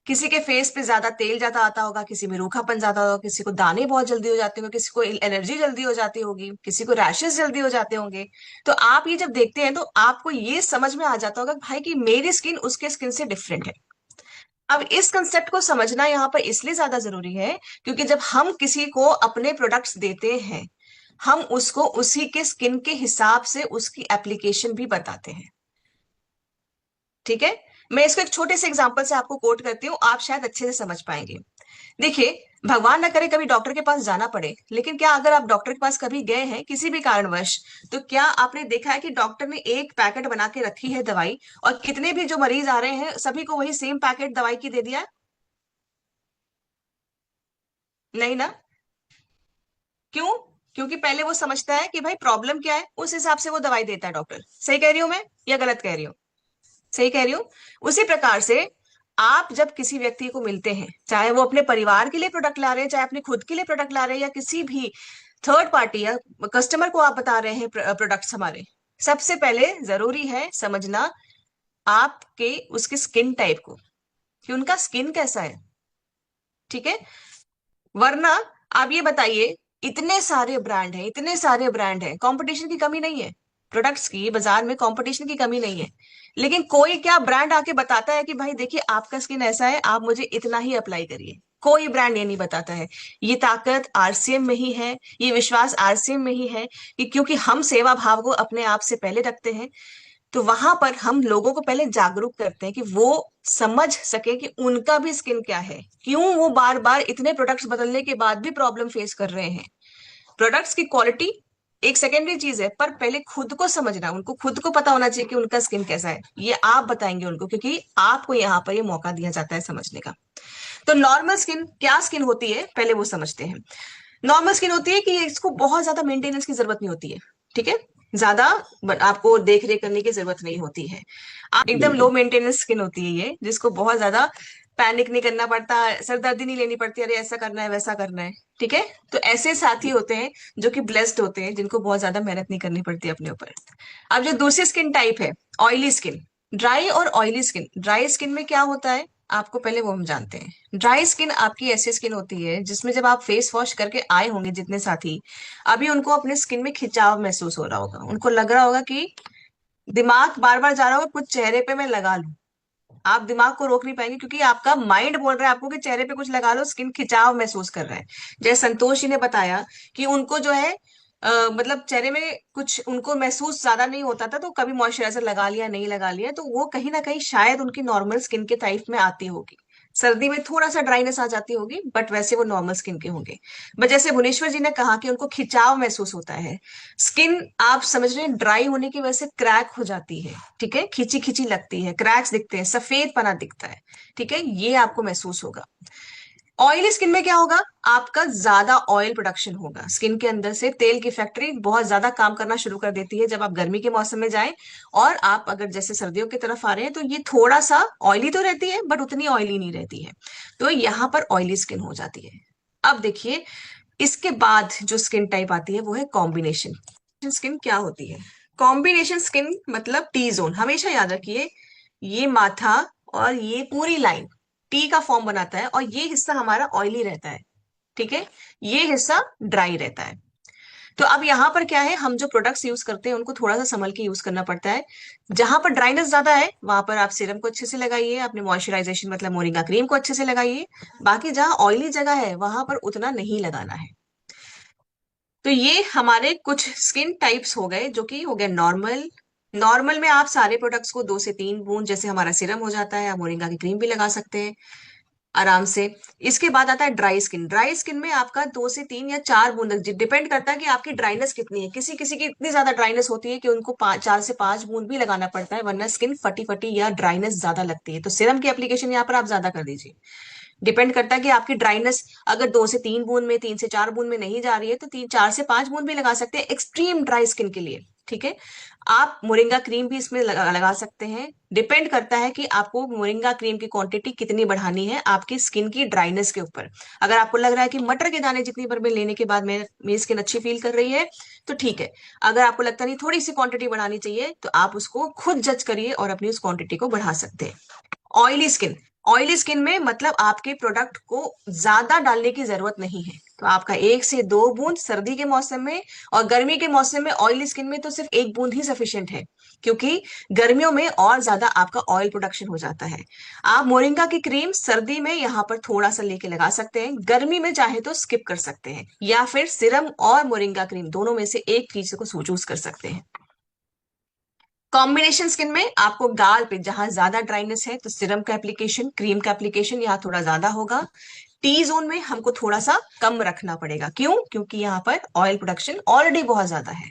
किसी के फेस पे ज्यादा तेल ज्यादा आता होगा, किसी में रूखापन ज्यादा होगा, किसी को दाने बहुत जल्दी हो जाते होंगे, किसी को एलर्जी जल्दी हो जाती होगी, किसी को रैशेस जल्दी हो जाते होंगे। तो आप ये जब देखते हैं तो आपको ये समझ में आ जाता होगा भाई कि मेरी स्किन उसके स्किन से डिफरेंट है। अब इस कंसेप्ट को समझना यहाँ पर इसलिए ज्यादा जरूरी है क्योंकि जब हम किसी को अपने प्रोडक्ट्स देते हैं, हम उसको उसी के स्किन के हिसाब से उसकी एप्लीकेशन भी बताते हैं। ठीक है। मैं इसको एक छोटे से एग्जांपल से आपको कोट करती हूँ, आप शायद अच्छे से समझ पाएंगे। देखिए, भगवान ना करे कभी डॉक्टर के पास जाना पड़े, लेकिन क्या अगर आप डॉक्टर के पास कभी गए हैं किसी भी कारणवश, तो क्या आपने देखा है कि डॉक्टर ने एक पैकेट बना के रखी है दवाई, और कितने भी जो मरीज आ रहे हैं सभी को वही सेम पैकेट दवाई की दे दिया है? नहीं ना। क्यों? क्योंकि पहले वो समझता है कि भाई प्रॉब्लम क्या है, उस हिसाब से वो दवाई देता है डॉक्टर। सही कह रही हूं मैं या गलत कह रही हूँ? सही कह रही हूँ। उसी प्रकार से आप जब किसी व्यक्ति को मिलते हैं, चाहे वो अपने परिवार के लिए प्रोडक्ट ला रहे हैं, चाहे अपने खुद के लिए प्रोडक्ट ला रहे हैं, या किसी भी थर्ड पार्टी या कस्टमर को आप बता रहे हैं प्रोडक्ट्स हमारे, सबसे पहले जरूरी है समझना आपके उसके स्किन टाइप को, कि उनका स्किन कैसा है। ठीक है। वरना आप ये बताइए, इतने सारे ब्रांड हैं, इतने सारे ब्रांड हैं, कंपटीशन की कमी नहीं है, प्रोडक्ट्स की बाजार में कंपटीशन की कमी नहीं है, लेकिन कोई क्या ब्रांड आके बताता है कि भाई देखिए आपका स्किन ऐसा है, आप मुझे इतना ही अप्लाई करिए? कोई ब्रांड ये नहीं बताता है। ये ताकत आरसीएम में ही है, ये विश्वास आरसीएम में ही है कि क्योंकि हम सेवा भाव को अपने आप से पहले रखते हैं, तो वहां पर हम लोगों को पहले जागरूक करते हैं कि वो समझ सके कि उनका भी स्किन क्या है, क्यों वो बार बार इतने प्रोडक्ट्स बदलने के बाद भी प्रॉब्लम फेस कर रहे हैं। प्रोडक्ट्स की क्वालिटी एक सेकेंडरी चीज है, पर पहले खुद को समझना, उनको खुद को पता होना चाहिए कि उनका स्किन कैसा है। ये आप बताएंगे उनको, क्योंकि आपको यहाँ पर ये मौका दिया जाता है समझने का। तो नॉर्मल स्किन क्या स्किन होती है पहले वो समझते हैं। नॉर्मल स्किन होती है कि इसको बहुत ज्यादा मेंटेनेंस की जरूरत नहीं होती है। ठीक है। ज्यादा आपको देख रेख करने की जरूरत नहीं होती है। आप एकदम लो बिल्कुल। मेंटेनेंस स्किन होती है ये, जिसको बहुत ज्यादा पैनिक नहीं करना पड़ता, सरदर्दी नहीं लेनी पड़ती, अरे ऐसा करना है वैसा करना है। ठीक है। तो ऐसे साथी होते हैं जो कि ब्लेस्ड होते हैं, जिनको बहुत ज्यादा मेहनत नहीं करनी पड़ती अपने ऊपर। अब जो दूसरी स्किन टाइप है, ऑयली स्किन, ड्राई और ऑयली स्किन। ड्राई स्किन में क्या होता है, आपको पहले वो हम जानते हैं। ड्राई स्किन आपकी ऐसी स्किन होती है जिसमें जब आप फेस वॉश करके आए होंगे जितने साथी, अभी उनको अपने स्किन में खिंचाव महसूस हो रहा होगा, उनको लग रहा होगा कि दिमाग बार बार जा रहा होगा कुछ चेहरे पे मैं लगा लूं। आप दिमाग को रोक नहीं पाएंगे क्योंकि आपका माइंड बोल रहा है आपको कि चेहरे पे कुछ लगा लो, स्किन खिंचाव महसूस कर रहा है। जैसे संतोष जी ने बताया कि उनको जो है मतलब चेहरे में कुछ उनको महसूस ज्यादा नहीं होता था, तो कभी मॉइस्चराइजर लगा लिया नहीं लगा लिया, तो वो कहीं ना कहीं शायद उनकी नॉर्मल स्किन के टाइप में आती होगी। सर्दी में थोड़ा सा ड्राइनेस आ जाती होगी, बट वैसे वो नॉर्मल स्किन के होंगे। बट जैसे भुवनेश्वर जी ने कहा कि उनको खिंचाव महसूस होता है, स्किन आप समझ रहे हैं ड्राई होने की वजह से क्रैक हो जाती है। ठीक है, खींची खींची लगती है, क्रैक्स दिखते हैं, सफेद पना दिखता है। ठीक है, ये आपको महसूस होगा। ऑयली स्किन में क्या होगा, आपका ज्यादा ऑयल प्रोडक्शन होगा, स्किन के अंदर से तेल की फैक्ट्री बहुत ज्यादा काम करना शुरू कर देती है जब आप गर्मी के मौसम में जाएं। और आप अगर जैसे सर्दियों की तरफ आ रहे हैं तो ये थोड़ा सा ऑयली तो रहती है, बट उतनी ऑयली नहीं रहती है। तो यहाँ पर ऑयली स्किन हो जाती है। अब देखिए, इसके बाद जो स्किन टाइप आती है वो है कॉम्बिनेशन स्किन। क्या होती है कॉम्बिनेशन स्किन? मतलब टी जोन, हमेशा याद रखिए, ये माथा और ये पूरी लाइन टी का फॉर्म बनाता है, और ये हिस्सा हमारा ऑयली रहता है। ठीक है। ये हिस्सा ड्राई रहता है। तो अब यहाँ पर क्या है, हम जो प्रोडक्ट्स यूज करते हैं उनको थोड़ा सा संभल के यूज करना पड़ता है। जहां पर ड्राइनेस ज्यादा है वहां पर आप सीरम को अच्छे से लगाइए, अपने मॉइस्चराइजेशन मतलब मोरिंगा क्रीम को अच्छे से लगाइए। बाकी जहां ऑयली जगह है वहां पर उतना नहीं लगाना है। तो ये हमारे कुछ स्किन टाइप्स हो गए, जो कि हो गए नॉर्मल। नॉर्मल में आप सारे प्रोडक्ट्स को 2 से 3 बूंद, जैसे हमारा सिरम हो जाता है, आप मोरिंगा की क्रीम भी लगा सकते हैं आराम से। इसके बाद आता है ड्राई स्किन। ड्राई स्किन में आपका 2 से 3 या 4 बूंद, डिपेंड करता है कि आपकी ड्राइनेस कितनी है। किसी किसी की इतनी ज्यादा ड्राइनेस होती है कि उनको 4 से 5 बूंद भी लगाना पड़ता है, वरना स्किन फटी फटी या ड्राइनेस ज्यादा लगती है, तो सिरम की एप्लीकेशन यहाँ पर आप ज्यादा कर दीजिए। डिपेंड करता है कि आपकी ड्राइनेस अगर 2 से 3 बूंद में, 3 से 4 बूंद में नहीं जा रही है, तो 4 से 5 बूंद भी लगा सकते हैं एक्सट्रीम ड्राई स्किन के लिए। ठीक है। आप मोरिंगा क्रीम भी इसमें लगा सकते हैं। डिपेंड करता है कि आपको मोरिंगा क्रीम की क्वांटिटी कितनी बढ़ानी है आपकी स्किन की ड्राइनेस के ऊपर। अगर आपको लग रहा है कि मटर के दाने जितनी बार में लेने के बाद मेरी स्किन अच्छी फील कर रही है, तो ठीक है। अगर आपको लगता नहीं थोड़ी सी क्वांटिटी बढ़ानी चाहिए, तो आप उसको खुद जज करिए और अपनी उस क्वांटिटी को बढ़ा सकते हैं। ऑयली स्किन, ऑयली स्किन में मतलब आपके प्रोडक्ट को ज्यादा डालने की जरूरत नहीं है, तो आपका 1 से 2 बूंद सर्दी के मौसम में, और गर्मी के मौसम में ऑयली स्किन में तो सिर्फ 1 बूंद ही सफिशिएंट है, क्योंकि गर्मियों में और ज्यादा आपका ऑयल प्रोडक्शन हो जाता है। आप मोरिंगा की क्रीम सर्दी में यहाँ पर थोड़ा सा लेके लगा सकते हैं, गर्मी में चाहे तो स्किप कर सकते हैं, या फिर सिरम और मोरिंगा क्रीम दोनों में से एक चीज को चूज कर सकते हैं। कॉम्बिनेशन स्किन में आपको गाल पे जहां ज्यादा ड्राइनेस है तो सिरम का एप्लीकेशन, क्रीम का एप्लीकेशन यहाँ थोड़ा ज्यादा होगा। टी जोन में हमको थोड़ा सा कम रखना पड़ेगा, क्यों? क्योंकि यहाँ पर ऑयल प्रोडक्शन ऑलरेडी बहुत ज्यादा है।